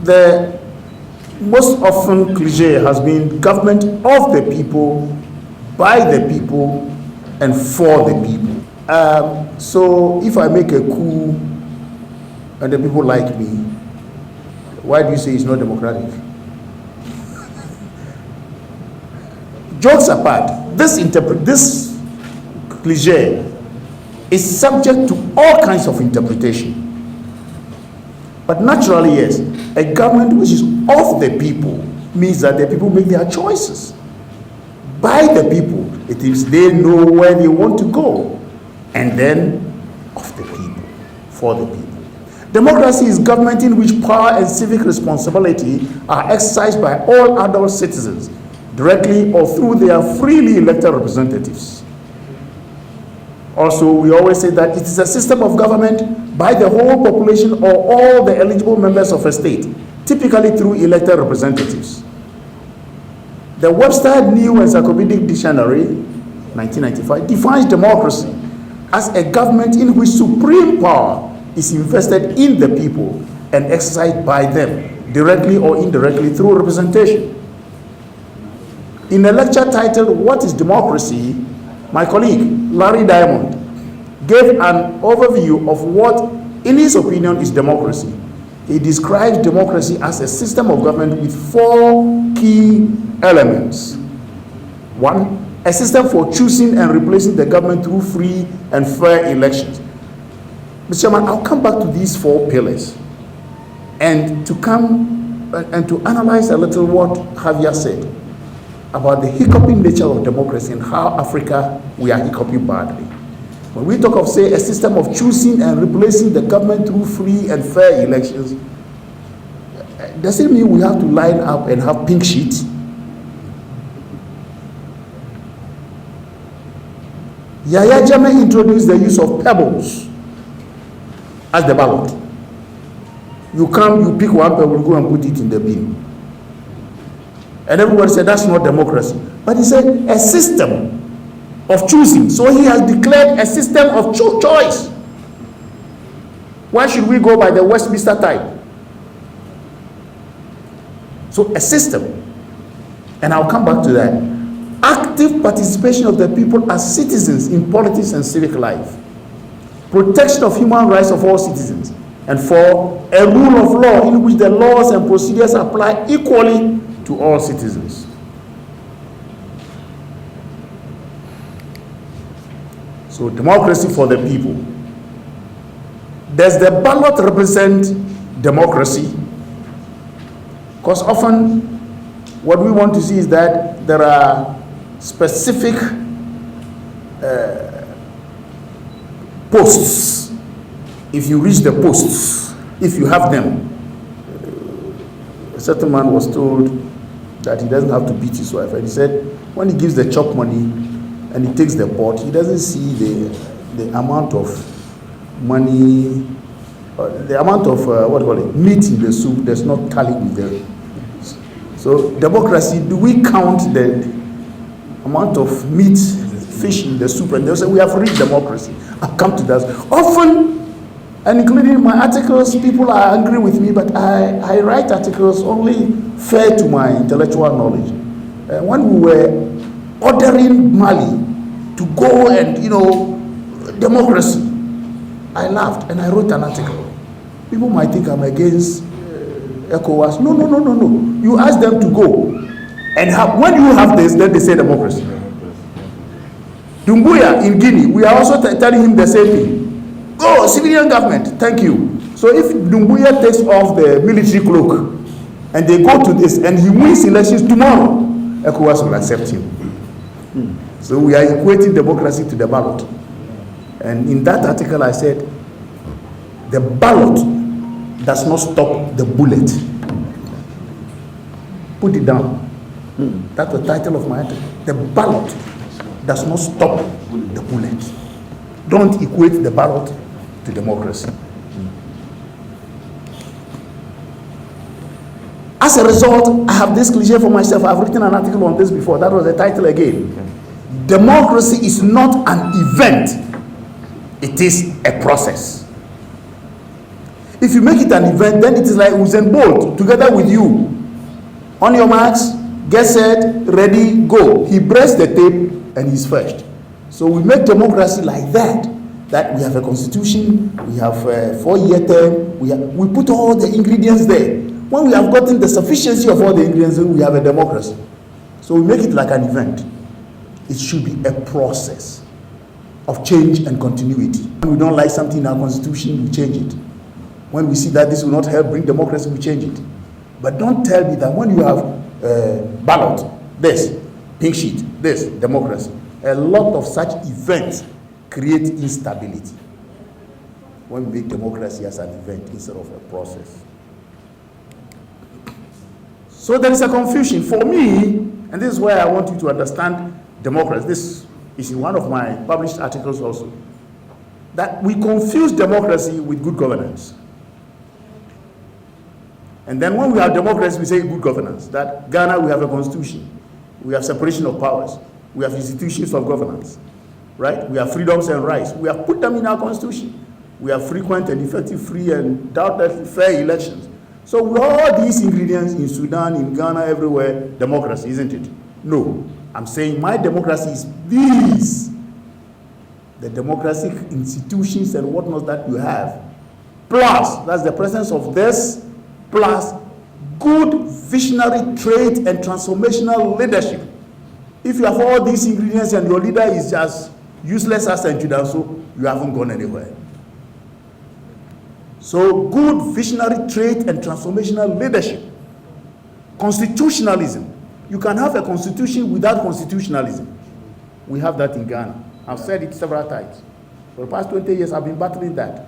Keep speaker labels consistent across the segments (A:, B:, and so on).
A: the most often cliche has been government of the people, by the people, and for the people. So if I make a coup and the people like me, why do you say it's not democratic? Jokes apart, this cliche is subject to all kinds of interpretation. But naturally, yes, a government which is of the people means that the people make their choices. By the people, it is they know where they want to go. And then of the people, for the people. Democracy is government in which power and civic responsibility are exercised by all adult citizens, directly or through their freely elected representatives. Also, we always say that it is a system of government by the whole population or all the eligible members of a state, typically through elected representatives. The Webster New Encyclopedic Dictionary, 1995, defines democracy as a government in which supreme power is invested in the people and exercised by them, directly or indirectly through representation. In a lecture titled, "What is Democracy?" my colleague, Larry Diamond, gave an overview of what, in his opinion, is democracy. He describes democracy as a system of government with 4 key elements. 1, a system for choosing and replacing the government through free and fair elections. Mr. Chairman, I'll come back to these 4 pillars and to analyze a little what Javier said about the hiccuping nature of democracy and how Africa, we are hiccuping badly. When we talk of, say, a system of choosing and replacing the government through free and fair elections, does it mean we have to line up and have pink sheets? Yahya Jammeh introduced the use of pebbles as the ballot. You come, you pick one pebble, go and put it in the bin. And everyone said that's not democracy. But he said a system of choosing. So he has declared a system of choice. Why should we go by the Westminster type? So a system. And I'll come back to that. Active participation of the people as citizens in politics and civic life. Protection of human rights of all citizens. And 4, a rule of law in which the laws and procedures apply equally to all citizens. So democracy for the people. Does the ballot represent democracy? Because often what we want to see is that there are specific posts. If you reach the posts, if you have them, a certain man was told that he doesn't have to beat his wife, and he said when he gives the chop money and he takes the pot, he doesn't see the amount of money, the amount of meat in the soup does not tally with them. So democracy, do we count the amount of meat, fish in the soup? And they say we have reached democracy. I'll come to that. Often, and including my articles, people are angry with me, but I write articles only fair to my intellectual knowledge. When we were ordering Mali to go and, democracy, I laughed and I wrote an article. People might think I'm against ECOWAS. No. You ask them to go. And when you have this, then they say democracy. Dumbuya in Guinea, we are also telling him the same thing. Go, civilian government, thank you. So if Dumbuya takes off the military cloak and they go to this and he wins elections tomorrow, ECOWAS will accept him. So we are equating democracy to the ballot. And in that article I said, the ballot does not stop the bullet. Put it down. That's the title of my article. The ballot does not stop the bullet. Don't equate the ballot to democracy. As a result, I have this cliche for myself. I've written an article on this before. That was the title again. Democracy is not an event. It is a process. If you make it an event, then it is like Usain Bolt together with you. On your marks, get set, ready, go. He breaks the tape and he's first. So we make democracy like that. That we have a constitution, we have a 4-year term, we put all the ingredients there. When we have gotten the sufficiency of all the ingredients, we have a democracy. So we make it like an event. It should be a process of change and continuity. When we don't like something in our constitution, we change it. When we see that this will not help bring democracy, we change it. But don't tell me that when you have ballot, this, pink sheet, this, democracy, a lot of such events create instability. When we make democracy as an event instead of a process. So there is a confusion. For me, and this is where I want you to understand democracy. This is in one of my published articles also. That we confuse democracy with good governance. And then when we have democracy, we say good governance. That Ghana, we have a constitution. We have separation of powers. We have institutions of governance. Right? We have freedoms and rights. We have put them in our constitution. We have frequent and effective, free and doubtlessly fair elections. So with all these ingredients in Sudan, in Ghana, everywhere, democracy, isn't it? No. I'm saying my democracy is these. The democratic institutions and whatnot that you have. Plus, that's the presence of this, plus good visionary trait and transformational leadership. If you have all these ingredients and your leader is just useless as ANTWI-DANSO, you haven't gone anywhere. So good visionary trait and transformational leadership. Constitutionalism. You can have a constitution without constitutionalism. We have that in Ghana. I've said it several times. For the past 20 years, I've been battling that.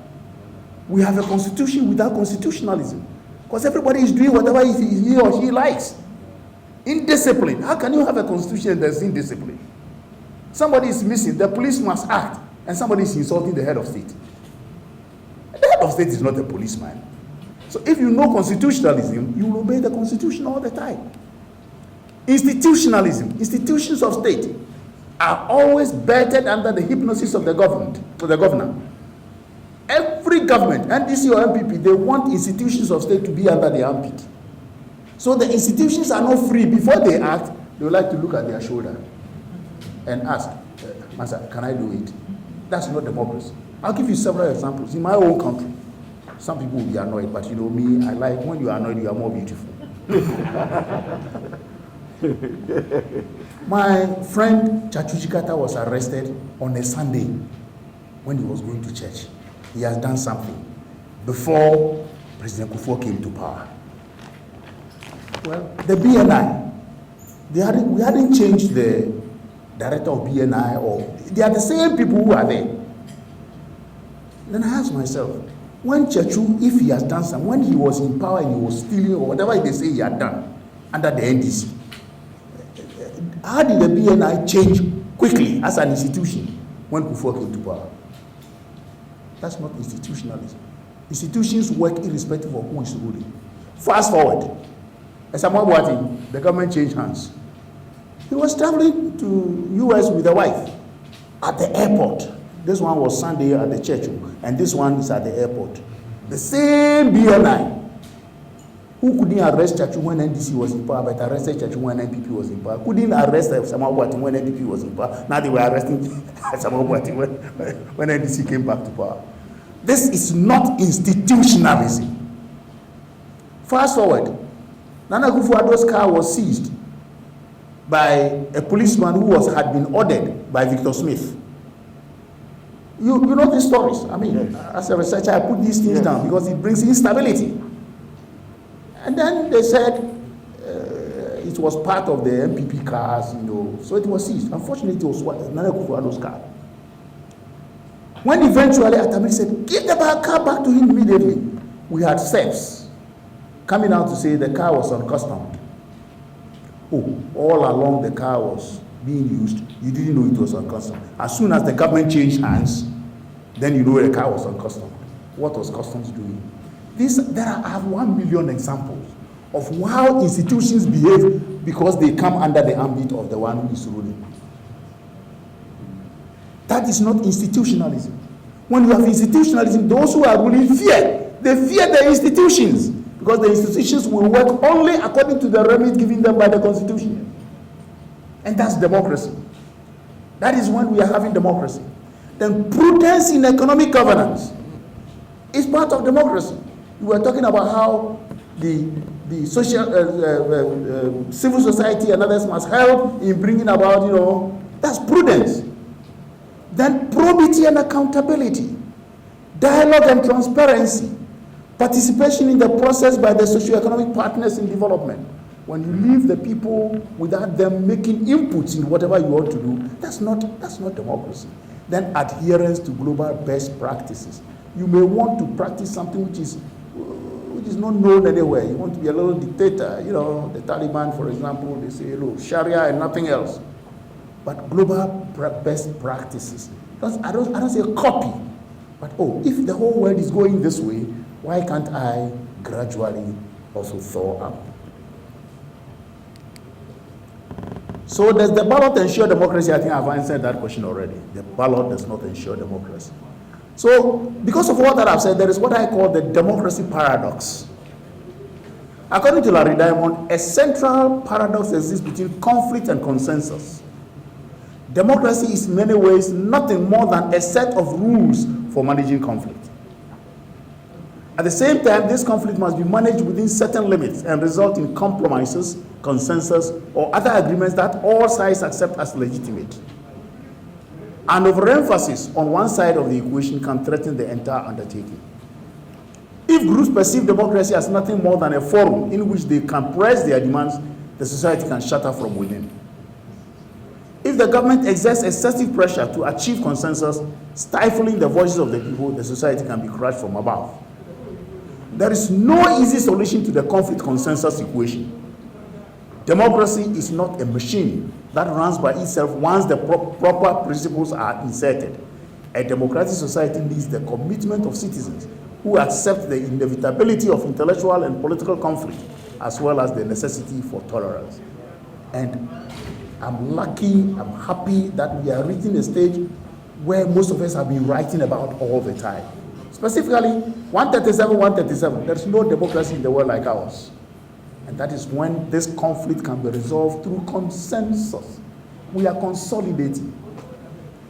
A: We have a constitution without constitutionalism. Because everybody is doing whatever he or she likes. Indiscipline. How can you have a constitution that's indiscipline? Somebody is missing, the police must act, and somebody is insulting the head of state. The head of state is not a policeman. So if you know constitutionalism, you will obey the constitution all the time. Institutionalism, institutions of state are always bettered under the hypnosis of the governor. Every government, NDC or MPP, they want institutions of state to be under the armpit. So the institutions are not free. Before they act, they would like to look at their shoulder and ask, Master, can I do it? That's not democracy. I'll give you several examples. In my own country, some people will be annoyed, but you know me, I like when you are annoyed, you are more beautiful. My friend Chachuchikata was arrested on a Sunday when he was going to church. He has done something before President Kufuor came to power. Well, the BNI, we hadn't changed the director of BNI, or they are the same people who are there. Then I asked myself, when Chechu, if he has done something, when he was in power and he was stealing or whatever they say he had done under the NDC, how did the BNI change quickly as an institution when Kufuor came to power? That's not institutionalism. Institutions work irrespective of who is ruling. Fast forward. The government changed hands. He was traveling to US with a wife at the airport. This one was Sunday at the church, and this one is at the airport. The same BNI who couldn't arrest Chachu when NDC was in power, but arrested Chachu when NPP was in power, couldn't arrest Samawati when NPP was in power. Now they were arresting Samawati when NDC came back to power. This is not institutionalism. Fast forward. Nana Akufo-Addo's car was seized by a policeman who had been ordered by Victor Smith. You know these stories. I mean, as a researcher, I put these things down because it brings instability. And then they said it was part of the MPP cars, so it was seized. Unfortunately, it was Nana Akufo-Addo's car. When eventually Atamil said, give the car back to him immediately, we had steps coming out to say the car was uncustomed. Oh, all along the car was being used. You didn't know it was uncustomed. As soon as the government changed hands, then you know the car was uncustomed. What was customs doing? I have 1 million examples of how institutions behave because they come under the ambit of the one who is ruling. That is not institutionalism. When you have institutionalism, those who are ruling fear They fear the institutions because the institutions will work only according to the remit given them by the Constitution. And that's democracy. That is when we are having democracy. Then prudence in economic governance is part of democracy. We were talking about how the social, civil society and others must help in bringing about, that's prudence. Then probity and accountability, dialogue and transparency, participation in the process by the socio-economic partners in development. When you leave the people without them making inputs in whatever you want to do, that's not democracy. Then adherence to global best practices. You may want to practice something which is not known anywhere. You want to be a little dictator, the Taliban, for example, they say, look, Sharia and nothing else. But global best practices. I don't say copy, but if the whole world is going this way, why can't I gradually also thaw up? So does the ballot ensure democracy? I think I've answered that question already. The ballot does not ensure democracy. So because of what that I've said, there is what I call the democracy paradox. According to Larry Diamond, a central paradox exists between conflict and consensus. Democracy is in many ways nothing more than a set of rules for managing conflict. At the same time, this conflict must be managed within certain limits and result in compromises, consensus, or other agreements that all sides accept as legitimate. An overemphasis on one side of the equation can threaten the entire undertaking. If groups perceive democracy as nothing more than a forum in which they can press their demands, the society can shatter from within. If the government exerts excessive pressure to achieve consensus, stifling the voices of the people, the society can be crushed from above. There is no easy solution to the conflict consensus equation. Democracy is not a machine that runs by itself once the proper principles are inserted. A democratic society needs the commitment of citizens who accept the inevitability of intellectual and political conflict, as well as the necessity for tolerance. And I'm lucky, I'm happy that we are reaching a stage where most of us have been writing about all the time. Specifically, 137, there's no democracy in the world like ours. And that is when this conflict can be resolved through consensus. We are consolidating.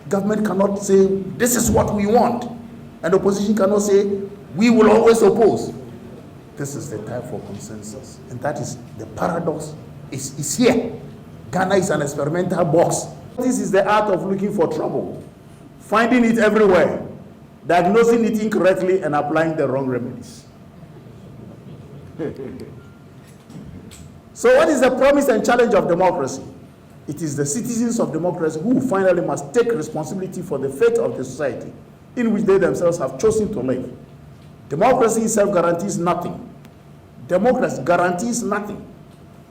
A: Government cannot say, this is what we want. And opposition cannot say, we will always oppose. This is the time for consensus. And that is the paradox is here. Ghana is an experimental box. This is the art of looking for trouble, finding it everywhere, diagnosing it incorrectly, and applying the wrong remedies. So what is the promise and challenge of democracy? It is the citizens of democracy who finally must take responsibility for the fate of the society in which they themselves have chosen to live. Democracy itself guarantees nothing. Democracy guarantees nothing.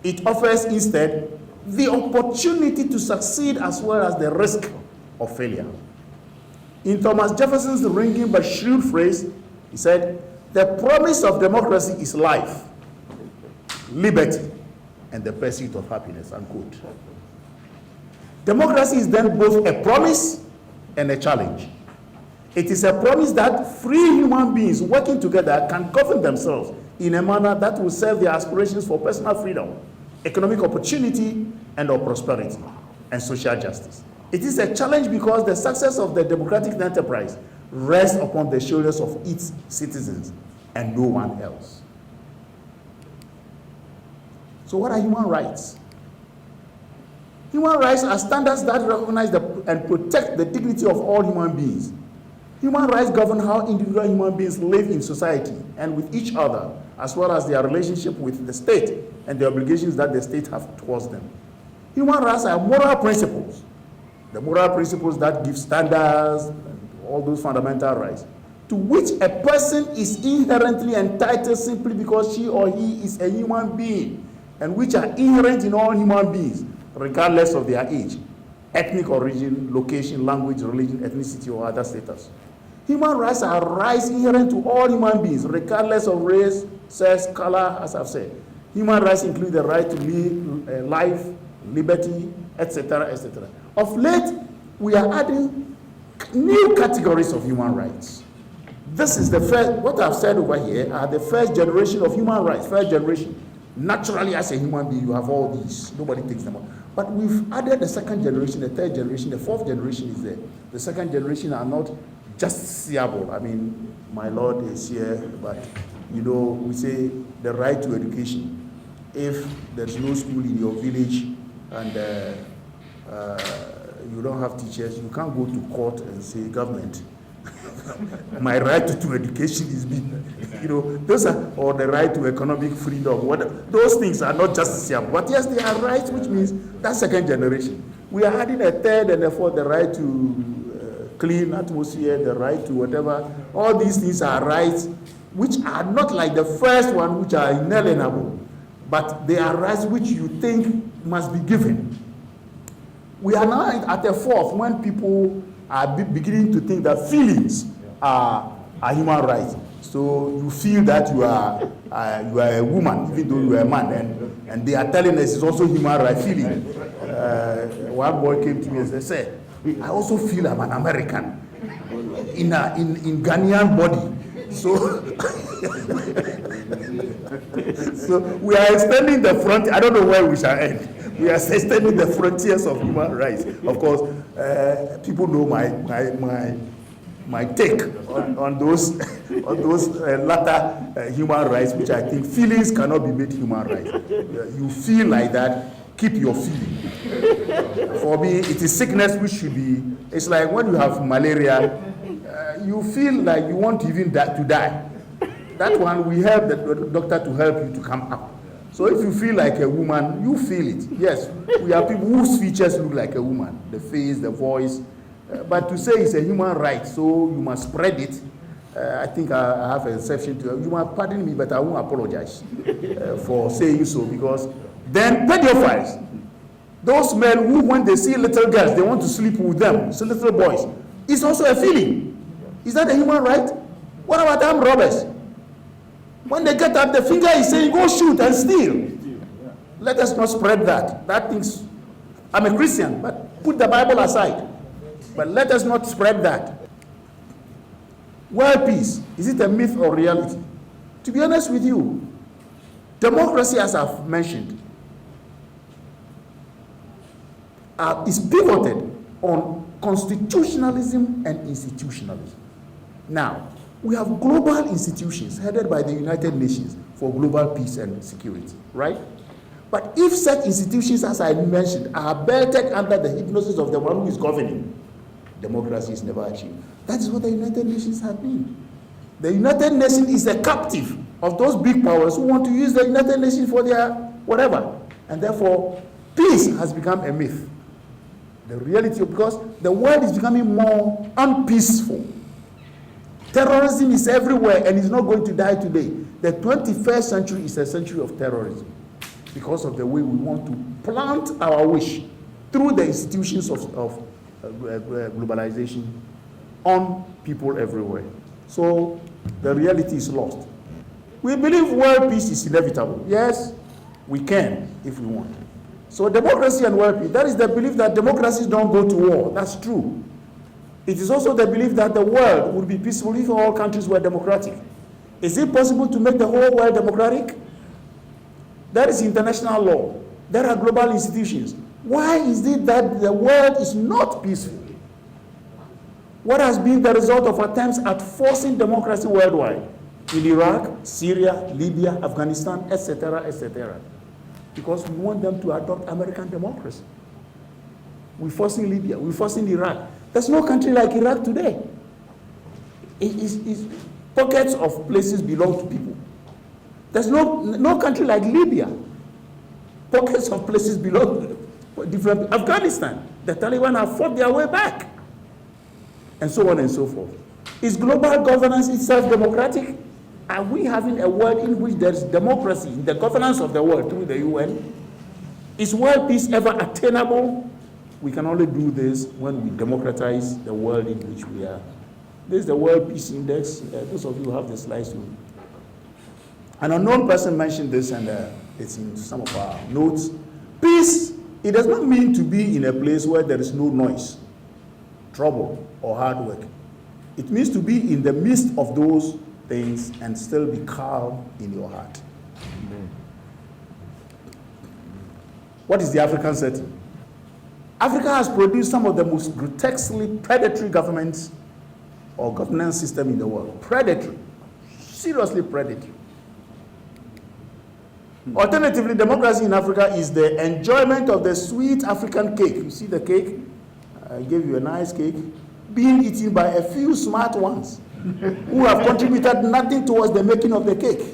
A: It offers instead the opportunity to succeed as well as the risk of failure. In Thomas Jefferson's ringing but shrewd phrase, he said, the promise of democracy is life, liberty, and the pursuit of happiness, unquote. Democracy is then both a promise and a challenge. It is a promise that free human beings working together can govern themselves in a manner that will serve their aspirations for personal freedom, economic opportunity, and of prosperity, and social justice. It is a challenge because the success of the democratic enterprise rests upon the shoulders of its citizens and no one else. So what are human rights? Human rights are standards that recognize and protect the dignity of all human beings. Human rights govern how individual human beings live in society and with each other, as well as their relationship with the state and the obligations that the state has towards them. Human rights are moral principles, the moral principles that give standards and all those fundamental rights, to which a person is inherently entitled simply because she or he is a human being, and which are inherent in all human beings, regardless of their age, ethnic origin, location, language, religion, ethnicity, or other status. Human rights are rights inherent to all human beings, regardless of race, sex, color, as I've said. Human rights include the right to live, life, liberty, etc., etc. Of late, we are adding new categories of human rights. This is the first, what I've said over here are the first generation of human rights, first generation. Naturally, as a human being, you have all these. Nobody takes them out. But we've added the second generation, the third generation, the fourth generation is there. The second generation are not justiciable. I mean, my Lord is here, but you know, we say the right to education. If there's no school in your village and you don't have teachers, you can't go to court and say, government, my right to education is being, you know, those are, or the right to economic freedom. Those things are not justiciable. But yes, they are rights, which means that's second generation. We are adding a third and a fourth, the right to clean atmosphere, the right to whatever. All these things are rights which are not like the first one, which are inalienable, but they are rights which you think must be given. We are now at the fourth, when people are beginning to think that feelings are human rights. So you feel that you are a woman, even though you are a man, and they are telling us it's also human right feeling. One boy came to me and said, I also feel I'm an American in Ghanaian body. So, so we are extending the frontier. I don't know where we shall end. We are extending the frontiers of human rights. Of course, people know my take on those latter human rights, which I think feelings cannot be made human rights. You feel like that, keep your feeling. For me, it is sickness which should be. It's like when you have malaria, you feel like you want even to die. That one, we help the doctor to help you to come up. So if you feel like a woman, you feel it. Yes, we are people whose features look like a woman, the face, the voice. But to say it's a human right, so you must spread it, I think I have an exception to it. You might pardon me, but I won't apologize for saying so, because then pedophiles, those men who, when they see little girls, they want to sleep with them, so little boys, it's also a feeling. Is that a human right? What about armed robbers? When they get up, the finger is saying, go shoot and steal. Let us not spread that. That thing's, I'm a Christian, but put the Bible aside. But let us not spread that. World peace, is it a myth or reality? To be honest with you, democracy, as I've mentioned, is pivoted on constitutionalism and institutionalism. Now, we have global institutions headed by the United Nations for global peace and security, right? But if such institutions, as I mentioned, are belted under the hypnosis of the one who is governing, democracy is never achieved. That is what the United Nations have been. The United Nations is a captive of those big powers who want to use the United Nations for their whatever. And therefore, peace has become a myth. The reality, because the world is becoming more unpeaceful. Terrorism is everywhere and is not going to die today. The 21st century is a century of terrorism because of the way we want to plant our wish through the institutions of globalization on people everywhere. So the reality is lost. We believe world peace is inevitable. Yes, we can if we want. So democracy and world peace, that is the belief that democracies don't go to war. That's true. It is also the belief that the world would be peaceful if all countries were democratic. Is it possible to make the whole world democratic? That is international law. There are global institutions. Why is it that the world is not peaceful? What has been the result of attempts at forcing democracy worldwide? In Iraq, Syria, Libya, Afghanistan, etc., etc. Because we want them to adopt American democracy. We're forcing Libya, we're forcing Iraq. There's no country like Iraq today. Pockets of places belong to people. There's no country like Libya. Pockets of places belong to different. Afghanistan, the Taliban have fought their way back. And so on and so forth. Is global governance itself democratic? Are we having a world in which there is democracy in the governance of the world through the UN? Is world peace ever attainable? We can only do this when we democratize the world in which we are. This is the World Peace Index. Those of you who have the slides too. An unknown person mentioned this, and it's in some of our notes. Peace, it does not mean to be in a place where there is no noise, trouble, or hard work. It means to be in the midst of those things and still be calm in your heart. Amen. What is the African setting? Africa has produced some of the most grotesquely predatory governments or governance system in the world. Predatory. Seriously predatory. Alternatively, democracy in Africa is the enjoyment of the sweet African cake. You see the cake? I gave you a nice cake. Being eaten by a few smart ones who have contributed nothing towards the making of the cake.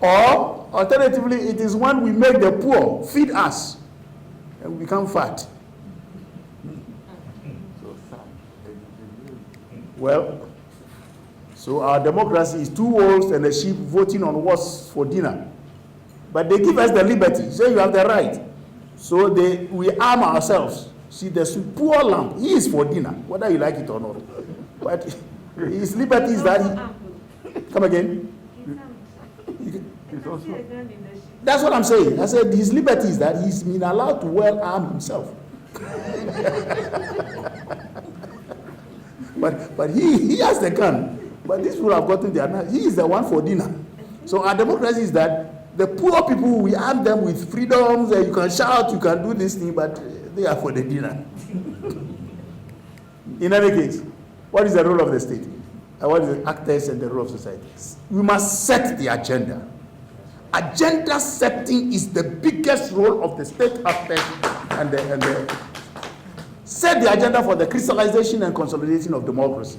A: Or, alternatively, it is when we make the poor feed us and we become fat. Well, so our democracy is two wolves and a sheep voting on what's for dinner. But they give us the liberty, say you have the right. So we arm ourselves. See, the poor lamb, he is for dinner, whether you like it or not. But his liberty is that he... Come again? That's what I'm saying. I said his liberty is that he's been allowed to well arm himself. But he has the gun. But these people have gotten their... He is the one for dinner. So our democracy is that the poor people, we arm them with freedoms, you can shout, you can do this thing, but they are for the dinner. In any case, what is the role of the state? What is the actors and the role of society? We must set the agenda. Agenda setting is the biggest role of the state actors and the set the agenda for the crystallization and consolidation of democracy.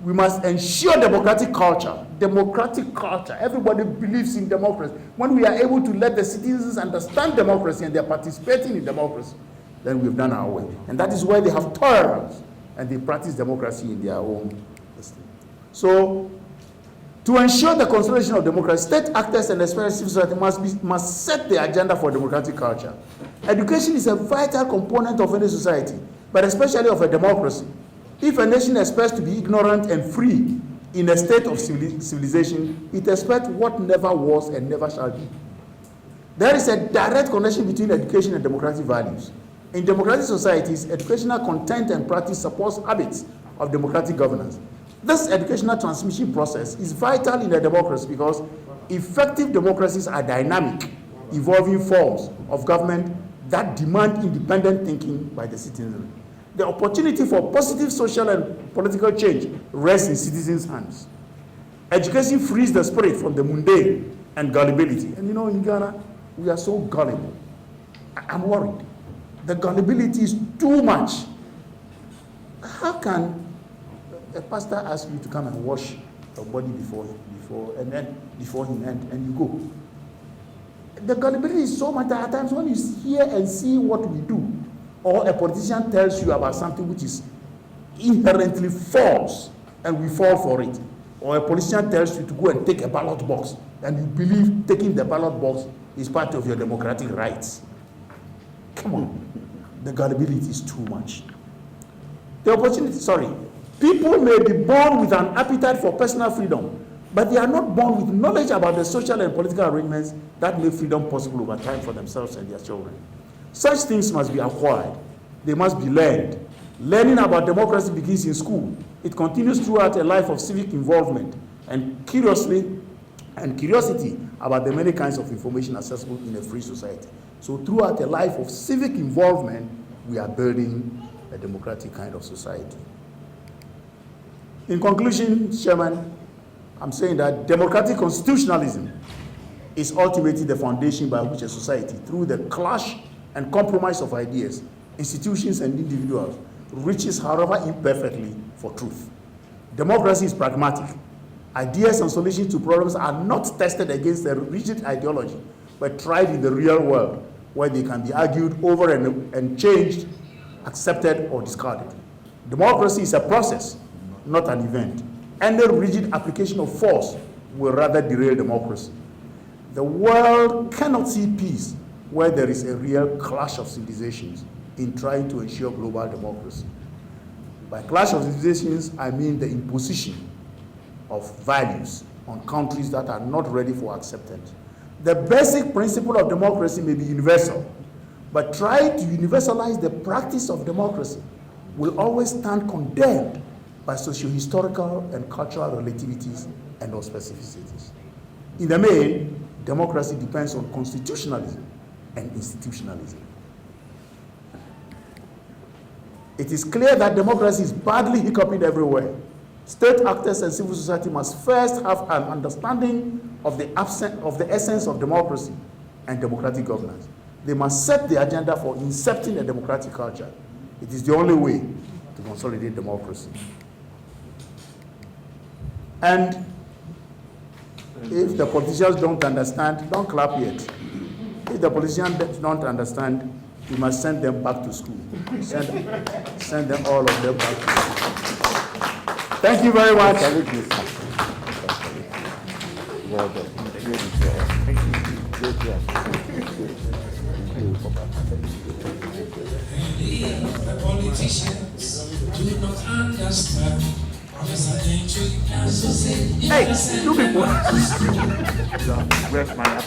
A: We must ensure democratic culture. Democratic culture. Everybody believes in democracy. When we are able to let the citizens understand democracy and they are participating in democracy, then we've done our way. And that is why they have tolerance and they practice democracy in their own system. So, to ensure the consolidation of democracy, state actors and especially civil society must set the agenda for democratic culture. Education is a vital component of any society, but especially of a democracy. If a nation expects to be ignorant and free in a state of civilization, it expects what never was and never shall be. There is a direct connection between education and democratic values. In democratic societies, educational content and practice supports habits of democratic governance. This educational transmission process is vital in a democracy because effective democracies are dynamic, evolving forms of government that demand independent thinking by the citizenry. The opportunity for positive social and political change rests in citizens' hands. Education frees the spirit from the mundane and gullibility. And you know, in Ghana, we are so gullible. I'm worried. The gullibility is too much. How can a pastor ask you to come and wash your body before him and you go? The gullibility is so much that at times when you hear and see what we do, or a politician tells you about something which is inherently false, and we fall for it. Or a politician tells you to go and take a ballot box, and you believe taking the ballot box is part of your democratic rights. Come on. The gullibility is too much. People may be born with an appetite for personal freedom, but they are not born with knowledge about the social and political arrangements that make freedom possible over time for themselves and their children. Such things must be acquired. They must be learned. Learning about democracy begins in school. It continues throughout a life of civic involvement and curiosity about the many kinds of information accessible in a free society. So throughout a life of civic involvement, we are building a democratic kind of society. In conclusion, Chairman, I'm saying that democratic constitutionalism is ultimately the foundation by which a society, through the clash and compromise of ideas, institutions and individuals, reaches, however imperfectly, for truth. Democracy is pragmatic. Ideas and solutions to problems are not tested against a rigid ideology, but tried in the real world, where they can be argued over and changed, accepted or discarded. Democracy is a process, not an event. Any rigid application of force will rather derail democracy. The world cannot see peace where there is a real clash of civilizations in trying to ensure global democracy. By clash of civilizations, I mean the imposition of values on countries that are not ready for acceptance. The basic principle of democracy may be universal, but try to universalize the practice of democracy will always stand condemned by socio-historical and cultural relativities and or specificities. In the main, democracy depends on constitutionalism and institutionalism. It is clear that democracy is badly hiccuping everywhere. State actors and civil society must first have an understanding of the essence of democracy and democratic governance. They must set the agenda for incepting a democratic culture. It is the only way to consolidate democracy. And if the politicians don't understand, don't clap yet. If the politicians don't understand, you must send them back to school. Send them, all of them back to school. Thank you very much.
B: Well done.
C: The politicians do not understand.
A: Hey, you people.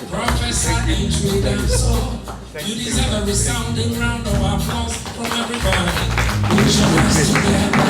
C: Professor ANTWI-DANSO, you deserve a resounding round of applause from everybody. Put your hands together.